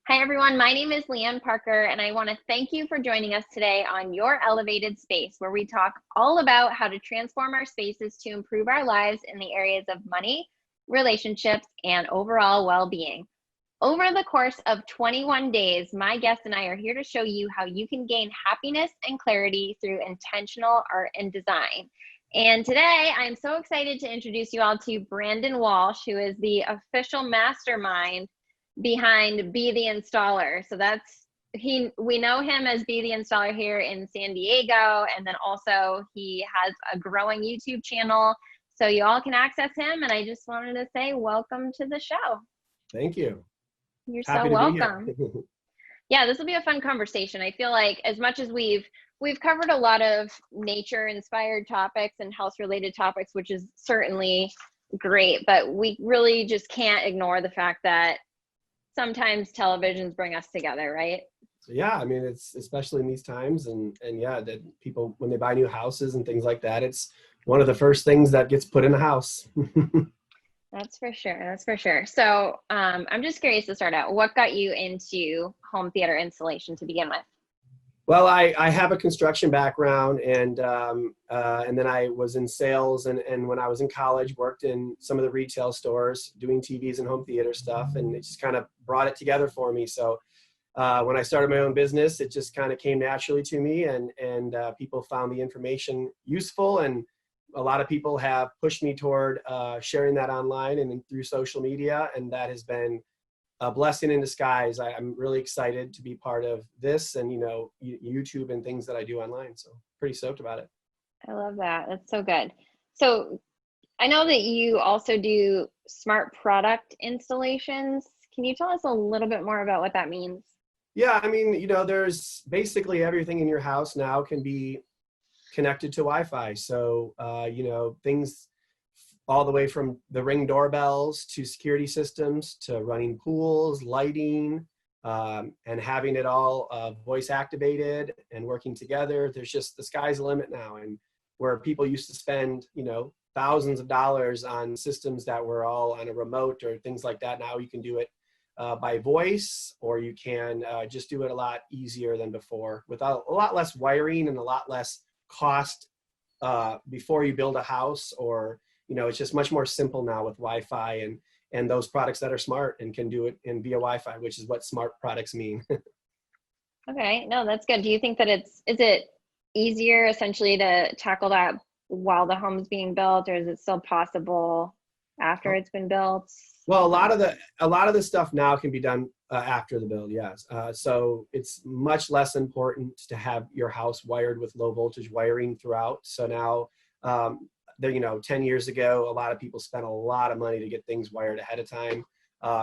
Hi, everyone. My name is Leann Parker, and I want to thank you for joining us today on Your Elevated Space, where we talk all about how to transform our spaces to improve our lives in the areas of money, relationships, and overall well-being. Over the course of 21 days, my guest and I are here to show you how you can gain happiness and clarity through intentional art and design. And today, I'm so excited to introduce you all to Brandon Walsh, who is the official mastermind behind Be the Installer. So we know him as Be the Installer here in San Diego, and then also he has a growing YouTube channel, so you all can access him. And I just wanted to say welcome to the show. Thank you. You're so Happy to be here. welcome. Yeah, this will be a fun conversation. I feel like as much as we've covered a lot of nature inspired topics and health related topics, which is certainly great, but we really just can't ignore the fact that sometimes televisions bring us together, right? Yeah, I mean, it's especially in these times, and yeah, that people, when they buy new houses and things like that, it's one of the first things that gets put in the house. That's for sure. That's for sure. So I'm just curious to start out. What got you into home theater installation to begin with? Well, I have a construction background, and then I was in sales, and when I was in college, worked in some of the retail stores doing TVs and home theater stuff, and it just kind of brought it together for me. So when I started my own business, it just kind of came naturally to me, and people found the information useful, and a lot of people have pushed me toward sharing that online and through social media, and that has been a blessing in disguise. I'm really excited to be part of this, and YouTube and things that I do online. So pretty stoked about it. I love that. That's so good. So I know that you also do smart product installations. Can you tell us a little bit more about what that means? Yeah, I mean, there's basically everything in your house now can be connected to Wi-Fi. So, things all the way from the Ring doorbells to security systems to running pools, lighting, and having it all voice activated and working together. There's just, the sky's the limit now. And where people used to spend, thousands of dollars on systems that were all on a remote or things like that, now you can do it by voice, or you can just do it a lot easier than before, without a lot less wiring and a lot less cost before you build a house. Or it's just much more simple now with Wi-Fi and those products that are smart and can do it in via Wi-Fi, which is what smart products mean. Okay, no, that's good. Do you think that is it easier essentially to tackle that while the home's being built, or is it still possible after it's been built? Well, a lot of the stuff now can be done after the build, yes. So it's much less important to have your house wired with low voltage wiring throughout. So now, 10 years ago, a lot of people spent a lot of money to get things wired ahead of time.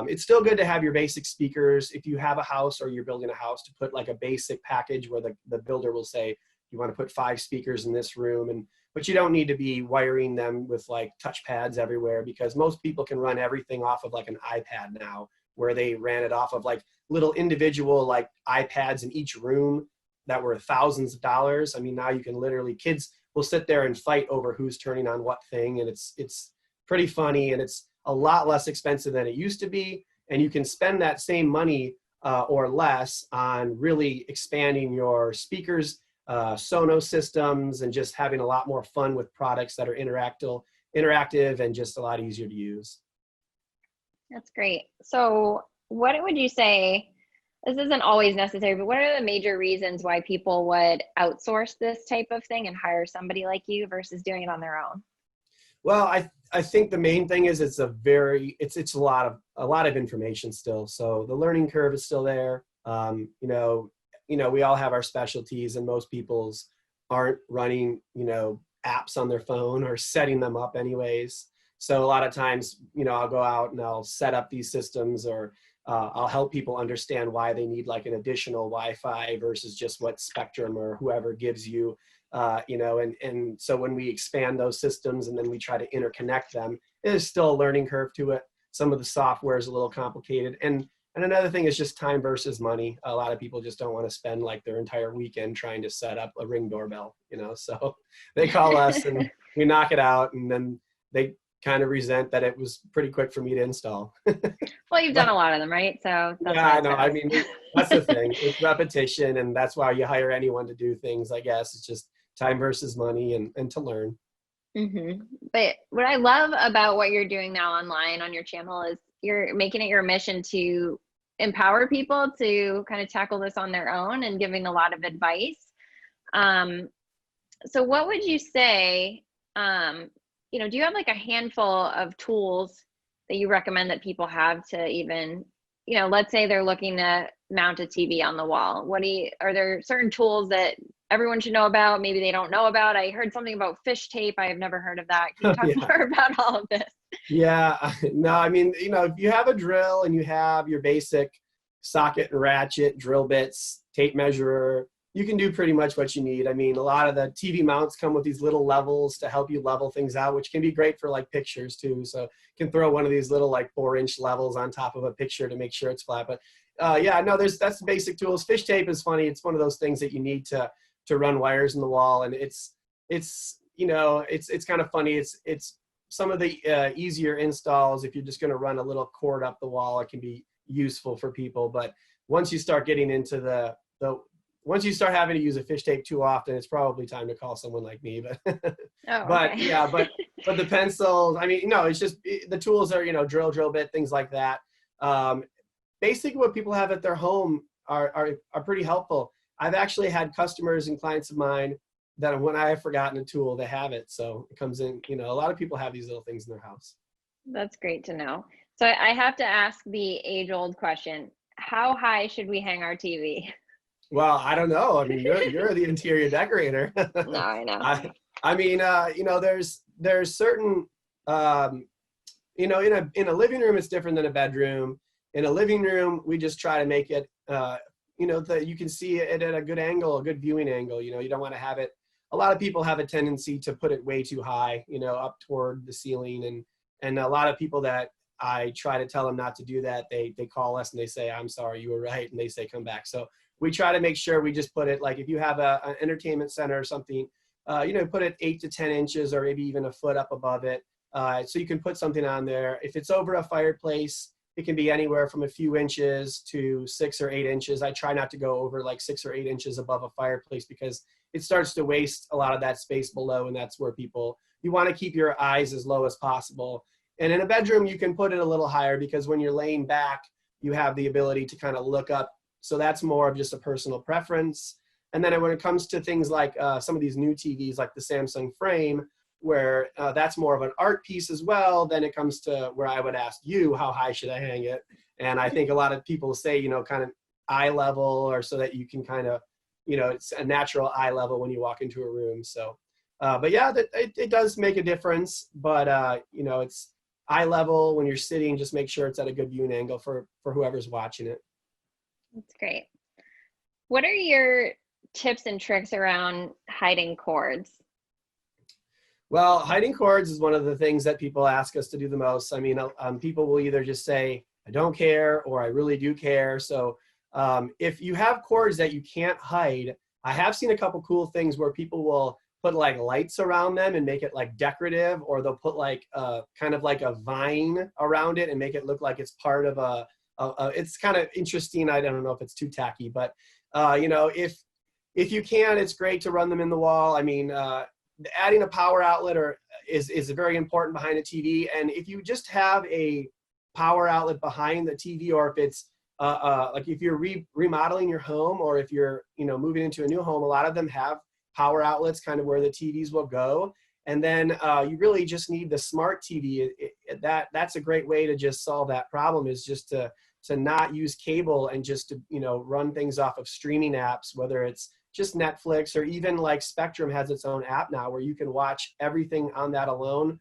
It's still good to have your basic speakers. If you have a house or you're building a house, to put like a basic package where the builder will say, you want to put 5 speakers in this room, but you don't need to be wiring them with like touch pads everywhere, because most people can run everything off of like an iPad now, where they ran it off of like little individual like iPads in each room that were thousands of dollars. I mean, now you can literally, kids will sit there and fight over who's turning on what thing, and it's pretty funny, and it's a lot less expensive than it used to be, and you can spend that same money or less on really expanding your speakers, Sonos systems, and just having a lot more fun with products that are interactive and just a lot easier to use. That's great. So what would you say, this isn't always necessary, but what are the major reasons why people would outsource this type of thing and hire somebody like you versus doing it on their own? Well, I think the main thing is it's a lot of information still. So the learning curve is still there. We all have our specialties, and most people's aren't running, apps on their phone or setting them up anyways. So a lot of times, I'll go out and I'll set up these systems, or I'll help people understand why they need like an additional Wi-Fi versus just what Spectrum or whoever gives you, and so when we expand those systems and then we try to interconnect them, there's still a learning curve to it. Some of the software is a little complicated. And another thing is just time versus money. A lot of people just don't want to spend like their entire weekend trying to set up a Ring doorbell, so they call us and we knock it out, and then kind of resent that it was pretty quick for me to install. Well, you've done But a lot of them, right? So that's yeah, why I it's know. I fast. mean, that's the thing. It's repetition, and that's why you hire anyone to do things, I guess. It's just time versus money and to learn. But what I love about what you're doing now online on your channel is you're making it your mission to empower people to kind of tackle this on their own and giving a lot of advice. Um, so what would you say, do you have like a handful of tools that you recommend that people have to even, let's say they're looking to mount a TV on the wall. Are there certain tools that everyone should know about? Maybe they don't know about. I heard something about fish tape. I have never heard of that. Can you talk Yeah. more about all of this? Yeah. No, I mean, if you have a drill and you have your basic socket and ratchet, drill bits, tape measurer, you can do pretty much what you need. I mean, a lot of the TV mounts come with these little levels to help you level things out, which can be great for like pictures too. So you can throw one of these little like 4-inch levels on top of a picture to make sure it's flat. But yeah, no, that's the basic tools. Fish tape is funny. It's one of those things that you need to run wires in the wall, and it's kind of funny. It's some of the easier installs. If you're just going to run a little cord up the wall, it can be useful for people. But once you start getting into once you start having to use a fish tape too often, it's probably time to call someone like me. But Oh, but okay. yeah, but the pencils, I mean, no, it's just the tools are, drill bit, things like that. Um, Basically what people have at their home are pretty helpful. I've actually had customers and clients of mine that when I have forgotten a tool, they have it. So it comes in, a lot of people have these little things in their house. That's great to know. So I have to ask the age-old question. How high should we hang our TV? Well, I don't know. I mean, you're the interior decorator. No, I know. I mean, there's certain, in a living room, it's different than a bedroom. In a living room, we just try to make it, that you can see it at a good angle, a good viewing angle. You don't want to have it. A lot of people have a tendency to put it way too high, up toward the ceiling, and a lot of people that I try to tell them not to do that, they call us and they say, "I'm sorry, you were right," and they say, "Come back." So we try to make sure we just put it like if you have an entertainment center or something, put it 8 to 10 inches or maybe even a foot up above it, so you can put something on there. If it's over a fireplace, it can be anywhere from a few inches to 6 or 8 inches. I try not to go over like 6 or 8 inches above a fireplace because it starts to waste a lot of that space below, and that's where you want to keep your eyes as low as possible. And in a bedroom, you can put it a little higher because when you're laying back, you have the ability to kind of look up. So that's more of just a personal preference. And then when it comes to things like some of these new TVs, like the Samsung Frame, where that's more of an art piece as well, then it comes to where I would ask you, how high should I hang it? And I think a lot of people say, kind of eye level, or so that you can kind of, it's a natural eye level when you walk into a room. So, but yeah, it does make a difference, but it's eye level when you're sitting, just make sure it's at a good viewing angle for whoever's watching it. That's great. What are your tips and tricks around hiding cords? Well, hiding cords is one of the things that people ask us to do the most. I mean, people will either just say, "I don't care," or "I really do care." So if you have cords that you can't hide, I have seen a couple cool things where people will put like lights around them and make it like decorative, or they'll put like kind of like a vine around it and make it look like it's part of it's kind of interesting. I don't know if it's too tacky, but if you can, it's great to run them in the wall. I mean, adding a power outlet is very important behind a TV. And if you just have a power outlet behind the TV, or if it's like if you're remodeling your home, or if you're moving into a new home, a lot of them have power outlets kind of where the TVs will go. And then you really just need the smart TV. That's a great way to just solve that problem, is just to not use cable and just to run things off of streaming apps, whether it's just Netflix, or even like Spectrum has its own app now where you can watch everything on that alone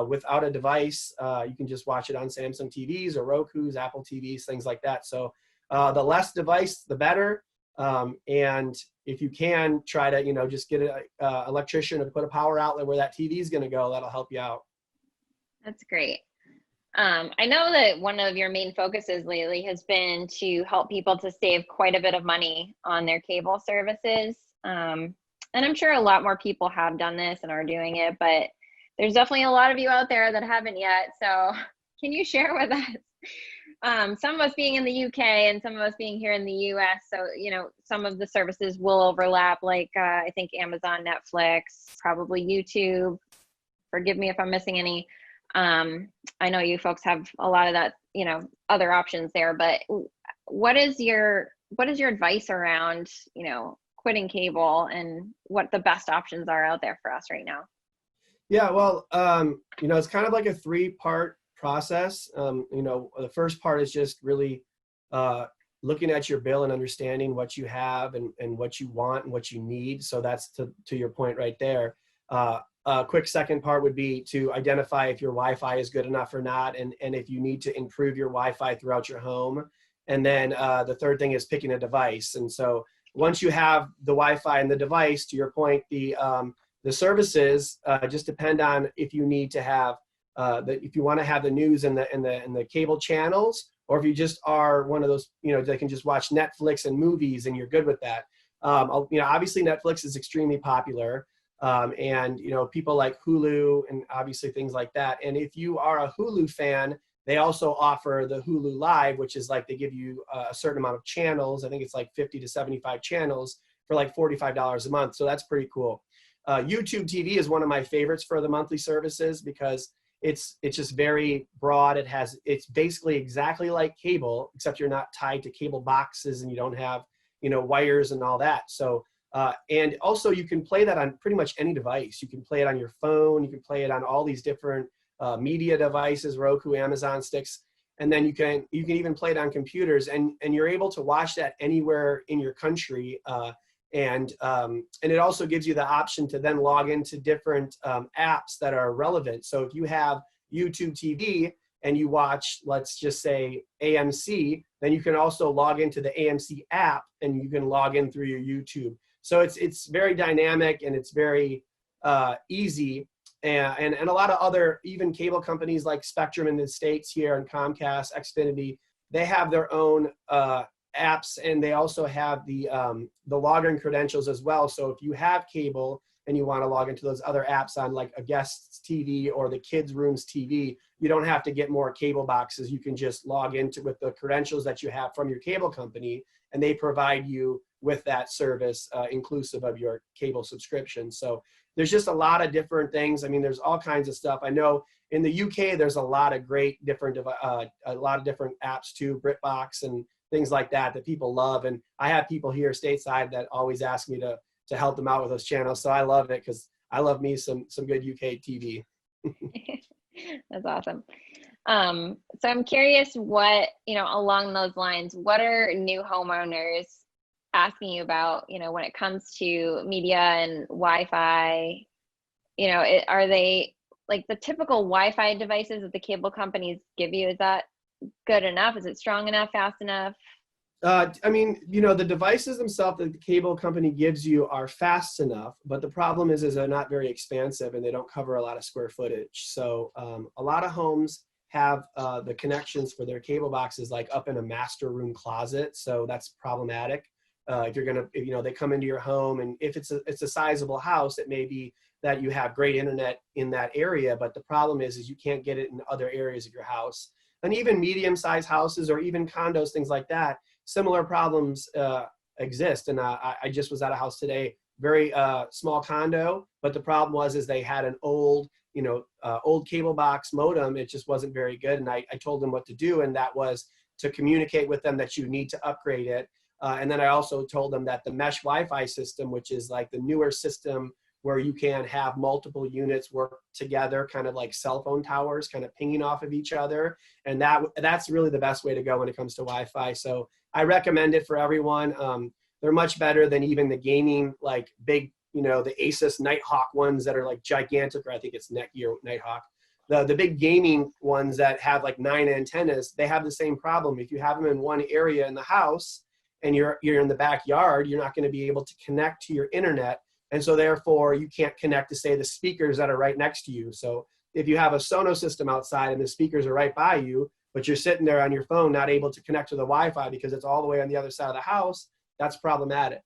without a device. You can just watch it on Samsung TVs or Roku's, Apple TVs, things like that. So the less device, the better. And if you can, try to just get an electrician to put a power outlet where that TV is going to go. That'll help you out. That's great. I know that one of your main focuses lately has been to help people to save quite a bit of money on their cable services. And I'm sure a lot more people have done this and are doing it, but there's definitely a lot of you out there that haven't yet. So can you share with us, some of us being in the UK and some of us being here in the US, so, some of the services will overlap, like I think Amazon, Netflix, probably YouTube. Forgive me if I'm missing any. I know you folks have a lot of that, other options there, but what is your advice around, quitting cable and what the best options are out there for us right now? Yeah, well, it's kind of like a three-part process. The first part is just really looking at your bill and understanding what you have and what you want and what you need. So that's to your point right there. A quick second part would be to identify if your Wi-Fi is good enough or not, and if you need to improve your Wi-Fi throughout your home. And then the third thing is picking a device. And so once you have the Wi-Fi and the device, to your point, the services just depend on if you need to have if you want to have the news and the cable channels, or if you just are one of those that can just watch Netflix and movies and you're good with that. Obviously Netflix is extremely popular, and people like Hulu and obviously things like that. And if you are a Hulu fan, they also offer the Hulu Live, which is like they give you a certain amount of channels. I think it's like 50 to 75 channels for like $45 a month. So that's pretty cool. YouTube TV is one of my favorites for the monthly services because it's just very broad. It's basically exactly like cable, except you're not tied to cable boxes and you don't have wires and all that. So and also you can play that on pretty much any device. You can play it on your phone. You can play it on all these different media devices, Roku, Amazon sticks, and then you can even play it on computers, and you're able to watch that anywhere in your country. And it also gives you the option to then log into different apps that are relevant. So if you have YouTube TV and you watch, let's just say AMC, then you can also log into the AMC app and you can log in through your YouTube. So it's very dynamic and it's very easy. And a lot of other, even cable companies like Spectrum in the States here and Comcast, Xfinity, they have their own apps, and they also have the login credentials as well. So if you have cable and you want to log into those other apps on like a guest's TV or the kids' room's TV, you don't have to get more cable boxes. You can just log into with the credentials that you have from your cable company, and they provide you with that service inclusive of your cable subscription. So there's just a lot of different things. I mean, there's all kinds of stuff. I know in the UK, there's a lot of great different apps too, BritBox and things like that people love. And I have people here stateside that always ask me to help them out with those channels. So I love it because I love me some good UK TV. That's awesome. So I'm curious what, along those lines, what are new homeowners asking you about, when it comes to media and Wi-Fi? Are they like the typical Wi-Fi devices that the cable companies give you? Is that good enough? Is it strong enough, fast enough? I mean, the devices themselves that the cable company gives you are fast enough, but the problem is they're not very expansive and they don't cover a lot of square footage. So a lot of homes have the connections for their cable boxes like up in a master room closet. So that's problematic. If you're gonna, they come into your home, and if it's a sizable house, it may be that you have great internet in that area, but the problem is you can't get it in other areas of your house. And even medium-sized houses or even condos, things like that, similar problems exist. And I just was at a house today, very small condo, but the problem is they had an old cable box modem. It just wasn't very good. And I told them what to do, and that was to communicate with them that you need to upgrade it. And then I also told them that the mesh Wi-Fi system, which is like the newer system where you can have multiple units work together, kind of like cell phone towers, kind of pinging off of each other. And that's really the best way to go when it comes to Wi-Fi. So I recommend it for everyone. They're much better than even the gaming, like big, the Asus Nighthawk ones that are like gigantic, or I think it's Netgear Nighthawk. The big gaming ones that have like 9 antennas, they have the same problem. If you have them in one area in the house and you're in the backyard, you're not going to be able to connect to your internet. And so therefore you can't connect to, say, the speakers that are right next to you. So if you have a Sonos system outside and the speakers are right by you, but you're sitting there on your phone not able to connect to the Wi-Fi because it's all the way on the other side of the house, that's problematic.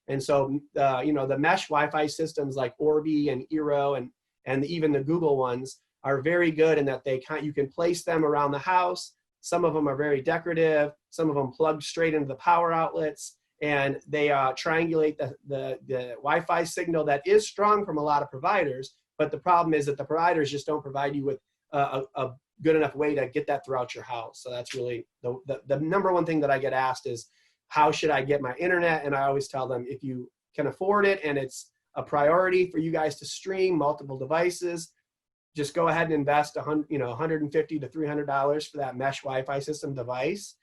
And so, the mesh Wi-Fi systems like Orbi and Eero and even the Google ones are very good in that you can place them around the house. Some of them are very decorative. Some of them plug straight into the power outlets, and they triangulate the Wi-Fi signal that is strong from a lot of providers. But the problem is that the providers just don't provide you with a good enough way to get that throughout your house. So that's really the number one thing that I get asked is, how should I get my internet? And I always tell them, if you can afford it and it's a priority for you guys to stream multiple devices, just go ahead and invest $150 to $300 for that mesh Wi-Fi system device.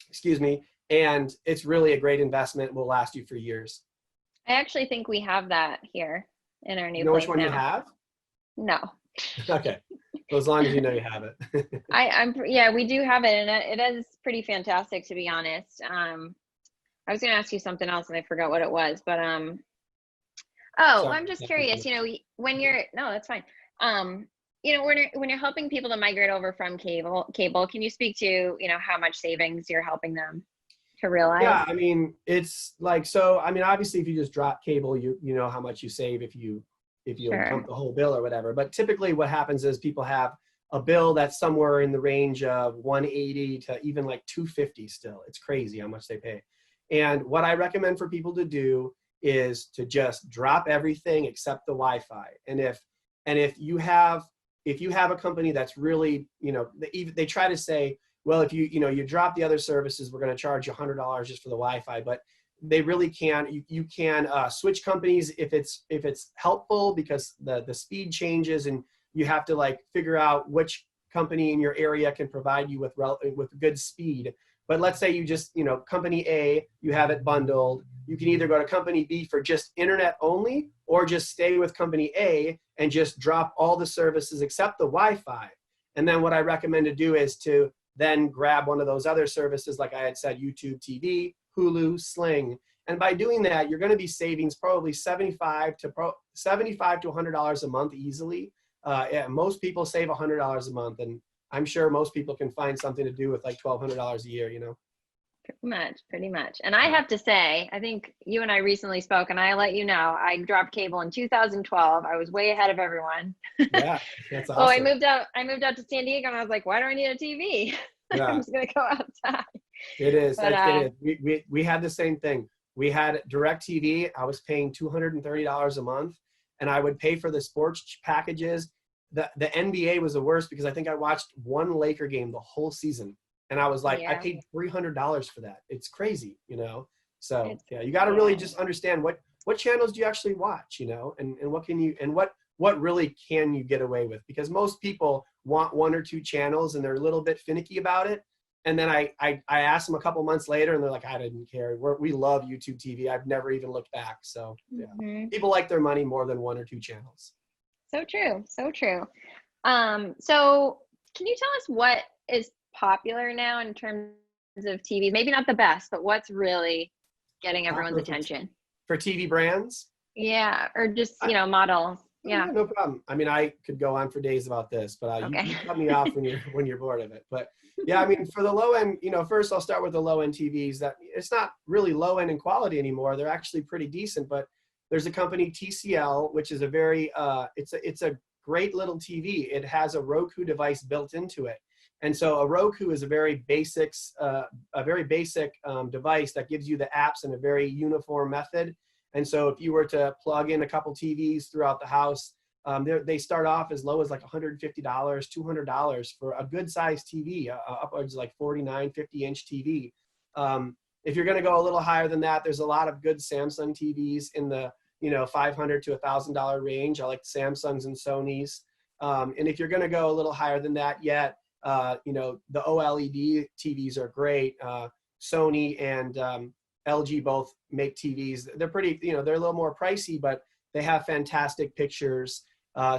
Excuse me. And it's really a great investment. It will last you for years. I actually think we have that here in our new You know place which one now. you have? No. Okay. So as long as you know you have it. Yeah, we do have it, and it is pretty fantastic, to be honest. I was going to ask you something else and I forgot what it was, but Sorry. I'm just curious, when you're, no, that's fine. When you're helping people to migrate over from cable, can you speak to, how much savings you're helping them to realize? Yeah, I mean, it's like, so, I mean, obviously if you just drop cable, you know how much you save if you Sure. pump the whole bill or whatever. But typically what happens is people have a bill that's somewhere in the range of 180 to even like 250 still. It's crazy how much they pay. And what I recommend for people to do is to just drop everything except the Wi-Fi. And if you have a company that's really, they try to say, well, if you drop the other services, we're going to charge you $100 just for the Wi-Fi. But they really can. You can switch companies if it's helpful, because the speed changes and you have to like figure out which company in your area can provide you with good speed. But let's say you just, company A, you have it bundled. You can either go to company B for just internet only, or just stay with company A and just drop all the services except the Wi-Fi. And then what I recommend to do is to then grab one of those other services, like I had said, YouTube TV, Hulu, Sling. And by doing that, you're going to be saving probably $75 to $100 a month easily. Most people save $100 a month, and I'm sure most people can find something to do with like $1,200 a year, Pretty much. And I have to say, I think you and I recently spoke, and I let you know, I dropped cable in 2012. I was way ahead of everyone. Yeah, that's awesome. Well, I moved out to San Diego, and I was like, why do I need a TV? Yeah. I'm just going to go outside. It is. But, it is. We had the same thing. We had DirecTV. I was paying $230 a month, and I would pay for the sports packages. The NBA was the worst, because I think I watched one Laker game the whole season. And I was like, Yeah. I paid $300 for that. It's crazy, So yeah, you got to really just understand what channels do you actually watch, and what can you, and what really can you get away with? Because most people want one or two channels and they're a little bit finicky about it. And then I asked them a couple months later, and they're like, I didn't care. We love YouTube TV. I've never even looked back. So yeah, People like their money more than one or two channels. So true. So true. So can you tell us what is popular now in terms of TV? Maybe not the best, but what's really getting everyone's attention? For TV brands? Yeah, or just, models. Yeah. No problem. I mean, I could go on for days about this, but Okay. you cut me off when you're bored of it. But yeah, I mean, for the low end, first I'll start with the low end TVs. That it's not really low end in quality anymore. They're actually pretty decent. But there's a company, TCL, which is a very it's a great little TV. It has a Roku device built into it, and so a Roku is a very basic device that gives you the apps in a very uniform method. And so if you were to plug in a couple TVs throughout the house, they start off as low as like $150, $200 for a good sized TV, upwards like 49, 50-inch TV. If you're going to go a little higher than that, there's a lot of good Samsung TVs in the $500 to $1,000 range. I like Samsungs and Sonys. And if you're going to go a little higher than that yet, the OLED TVs are great. Sony and LG both make TVs. They're pretty, they're a little more pricey, but they have fantastic pictures.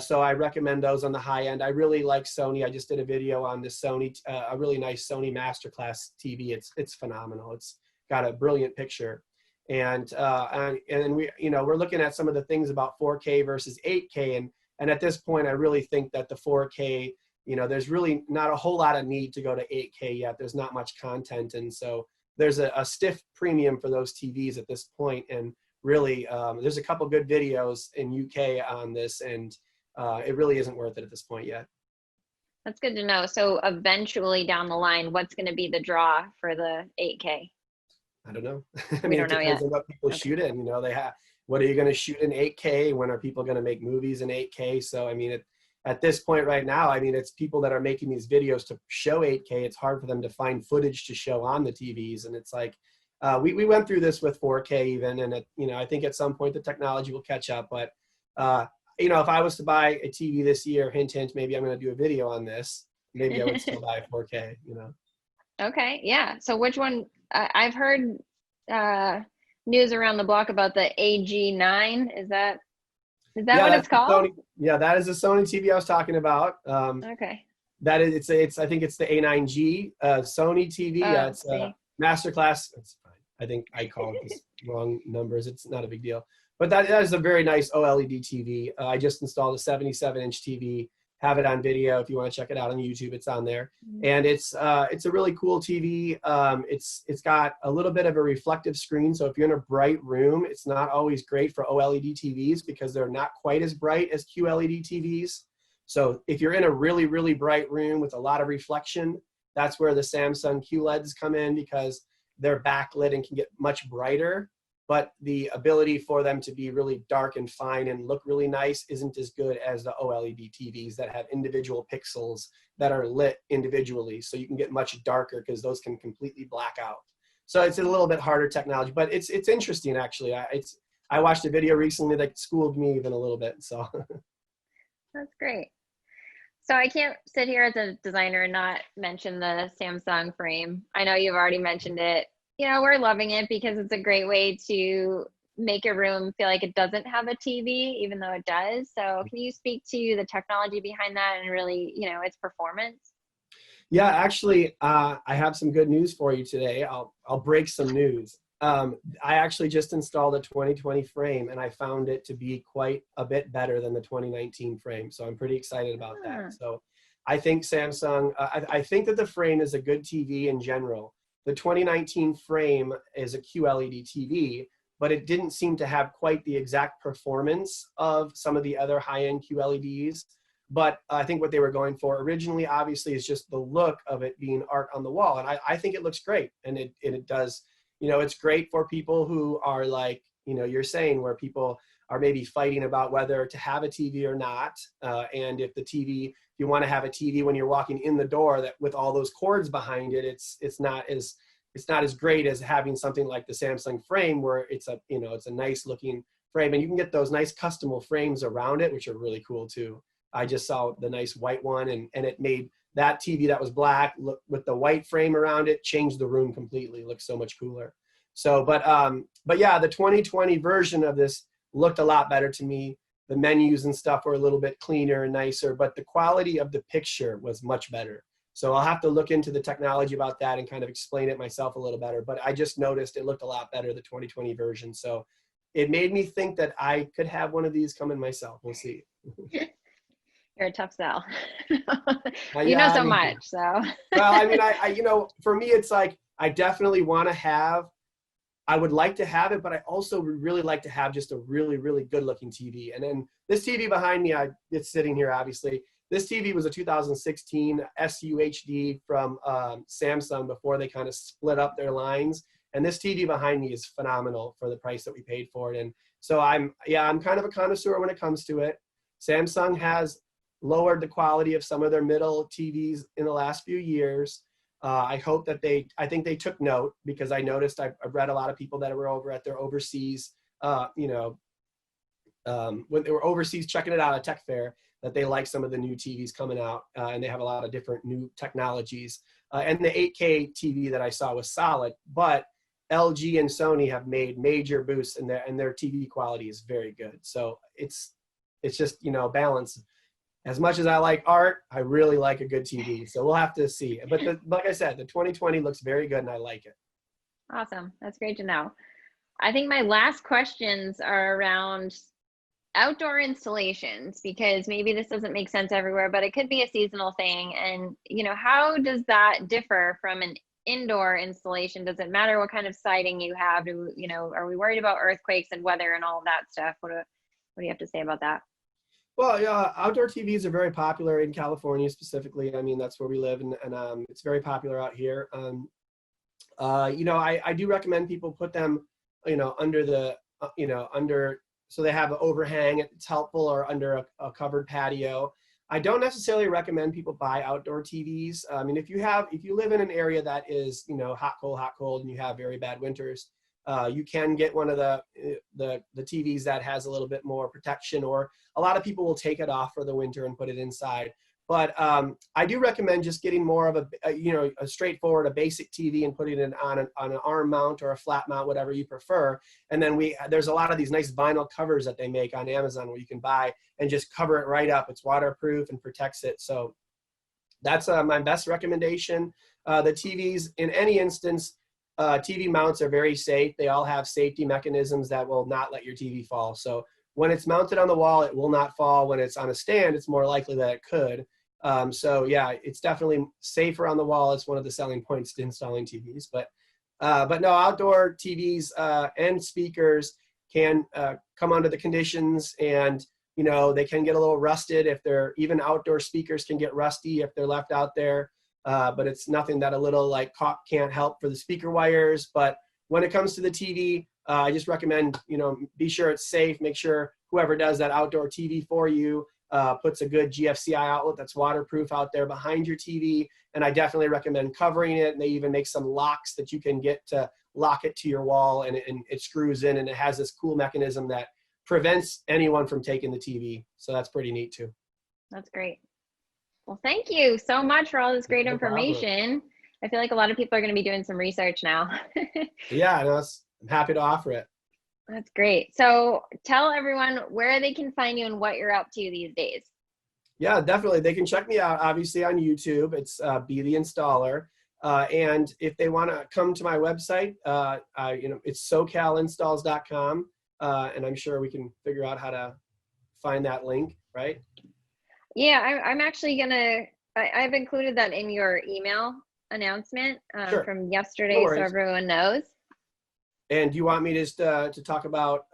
So I recommend those on the high end. I really like Sony. I just did a video on this Sony, a really nice Sony Masterclass TV. It's phenomenal. It's got a brilliant picture. And we, we're looking at some of the things about 4K versus 8K. And at this point, I really think that the 4K, there's really not a whole lot of need to go to 8K yet. There's not much content. And so there's a stiff premium for those TVs at this point. And really, there's a couple good videos in UK on this. And it really isn't worth it at this point yet. That's good to know. So eventually down the line, what's going to be the draw for the 8K? I don't know. I We mean, don't it know depends yet. on what people Okay. shoot in. You know, what are you going to shoot in 8K? When are people going to make movies in 8K? So, I mean, at this point right now, I mean, it's people that are making these videos to show 8K. It's hard for them to find footage to show on the TVs. And it's like, we went through this with 4K even. And, I think at some point the technology will catch up. But, if I was to buy a TV this year, hint, hint, maybe I'm going to do a video on this. Maybe I would still buy a 4K. Okay, yeah. So which one? I've heard news around the block about the AG9. Is that Yeah, what it's that's the called? Sony. Yeah, that is the Sony TV I was talking about. Okay. That is, it's I think it's the A9G Sony TV. Yeah, Oh, it's see. Masterclass. It's fine. I think I called this wrong numbers. It's not a big deal. But that is a very nice OLED TV. I just installed a 77-inch TV. Have it on video if you want to check it out on YouTube. It's on there, and it's a really cool TV. It's got a little bit of a reflective screen, so if you're in a bright room, it's not always great for OLED TVs because they're not quite as bright as QLED TVs. So if you're in a really, really bright room with a lot of reflection, that's where the Samsung QLEDs come in because they're backlit and can get much brighter. But the ability for them to be really dark and fine and look really nice isn't as good as the OLED TVs that have individual pixels that are lit individually. So you can get much darker because those can completely black out. So it's a little bit harder technology, but it's interesting actually. I watched a video recently that schooled me even a little bit. So That's great. So I can't sit here as a designer and not mention the Samsung frame. I know you've already mentioned it. We're loving it because it's a great way to make a room feel like it doesn't have a TV, even though it does. So can you speak to the technology behind that and really, its performance? yeah, actually, I have some good news for you today. I'll break some news. I actually just installed a 2020 frame and I found it to be quite a bit better than the 2019 frame. So I'm pretty excited about that. So I think Samsung, I think that the frame is a good TV in general. The 2019 frame is a QLED TV, but it didn't seem to have quite the exact performance of some of the other high-end QLEDs. But I think what they were going for originally, obviously, is just the look of it being art on the wall. And I think it looks great. And it does, it's great for people who are like, you're saying where people are maybe fighting about whether to have a TV or not. And if the TV, if you want to have a TV when you're walking in the door that with all those cords behind it, it's not as great as having something like the Samsung frame where it's a nice looking frame and you can get those nice customable frames around it, which are really cool too. I just saw the nice white one and it made that TV that was black look with the white frame around it, changed the room completely. It looks so much cooler. So, but yeah, the 2020 version of this looked a lot better to me. The menus and stuff were a little bit cleaner and nicer, but the quality of the picture was much better. So I'll have to look into the technology about that and kind of explain it myself a little better. But I just noticed it looked a lot better, the 2020 version. So it made me think that I could have one of these come in myself. We'll see. You're a tough sell. You know Yeah, I so mean, much, so. well, I mean, for me, it's like, I definitely want to have, I would like to have it, but I also would really like to have just a really, really good looking TV. And then this TV behind me, it's sitting here, obviously. This TV was a 2016 SUHD from Samsung before they kind of split up their lines. And this TV behind me is phenomenal for the price that we paid for it. And so I'm kind of a connoisseur when it comes to it. Samsung has lowered the quality of some of their middle TVs in the last few years. I hope that I think they took note because I noticed I've read a lot of people that were over at their overseas, when they were overseas checking it out at Tech Fair, that they like some of the new TVs coming out and they have a lot of different new technologies. And the 8K TV that I saw was solid, but LG and Sony have made major boosts in their TV quality is very good. So it's just, balance. As much as I like art, I really like a good TV. So we'll have to see. But like I said, the 2020 looks very good and I like it. Awesome. That's great to know. I think my last questions are around outdoor installations because maybe this doesn't make sense everywhere, but it could be a seasonal thing. And, how does that differ from an indoor installation? Does it matter what kind of siding you have? Are we worried about earthquakes and weather and all of that stuff? What do you have to say about that? Well, yeah, outdoor TVs are very popular in California specifically. I mean, that's where we live, and it's very popular out here. I do recommend people put them, under the, under, so they have an overhang. It's helpful, or under a covered patio. I don't necessarily recommend people buy outdoor TVs. I mean, if you live in an area that is, hot, cold, and you have very bad winters, you can get one of the TVs that has a little bit more protection, or a lot of people will take it off for the winter and put it inside. But I do recommend just getting more of a straightforward, a basic TV, and putting it on an arm mount or a flat mount, whatever you prefer. And then there's a lot of these nice vinyl covers that they make on Amazon where you can buy and just cover it right up. It's waterproof and protects it. So that's my best recommendation. The TVs, in any instance, TV mounts are very safe. They all have safety mechanisms that will not let your TV fall. So when it's mounted on the wall, it will not fall. When it's on a stand, it's more likely that it could. So yeah, it's definitely safer on the wall. It's one of the selling points to installing TVs. But no, outdoor TVs and speakers can come under the conditions, and they can get a little rusted. Even outdoor speakers can get rusty if they're left out there. But it's nothing that a little like caulk can't help for the speaker wires. But when it comes to the TV, I just recommend, be sure it's safe. Make sure whoever does that outdoor TV for you puts a good GFCI outlet that's waterproof out there behind your TV. And I definitely recommend covering it. And they even make some locks that you can get to lock it to your wall, and it screws in, and it has this cool mechanism that prevents anyone from taking the TV. So that's pretty neat too. That's great. Well, thank you so much for all this great information. I feel like a lot of people are going to be doing some research now. Yeah, no, I'm happy to offer it. That's great. So tell everyone where they can find you and what you're up to these days. Yeah, definitely. They can check me out, obviously, on YouTube. It's Be the Installer. And if they want to come to my website, it's socalinstalls.com. And I'm sure we can figure out how to find that link, right? Yeah, I'm actually I've included that in your email announcement Sure. from yesterday, so everyone knows. And do you want me just to talk about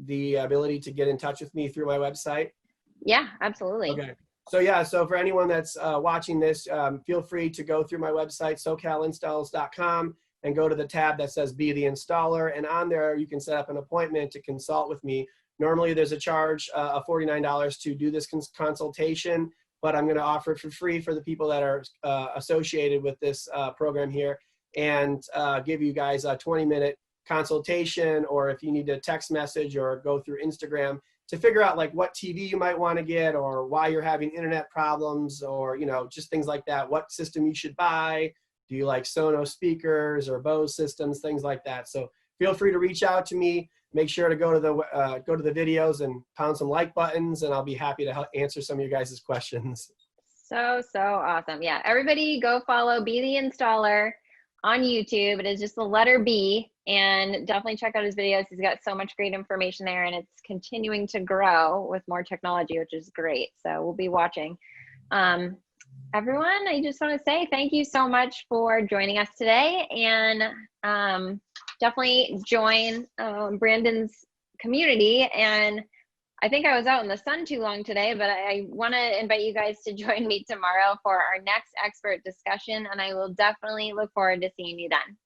the ability to get in touch with me through my website? Yeah, absolutely. Okay. So yeah, so for anyone that's watching this, feel free to go through my website, socalinstalls.com, and go to the tab that says Be the Installer. And on there, you can set up an appointment to consult with me. Normally, there's a charge of $49 to do this consultation, but I'm going to offer it for free for the people that are associated with this program here, and give you guys a 20-minute consultation, or if you need to text message or go through Instagram to figure out like what TV you might want to get, or why you're having internet problems, or just things like that. What system you should buy? Do you like Sonos speakers or Bose systems? Things like that. So feel free to reach out to me. Make sure to go to the videos and pound some like buttons, and I'll be happy to help answer some of your guys' questions. So awesome. Yeah, everybody go follow Be the Installer on YouTube. It is just the letter B, and definitely check out his videos. He's got so much great information there, and it's continuing to grow with more technology, which is great. So we'll be watching. Everyone, I just want to say thank you so much for joining us today, and definitely join Brandon's community. And I think I was out in the sun too long today, but I want to invite you guys to join me tomorrow for our next expert discussion, and I will definitely look forward to seeing you then.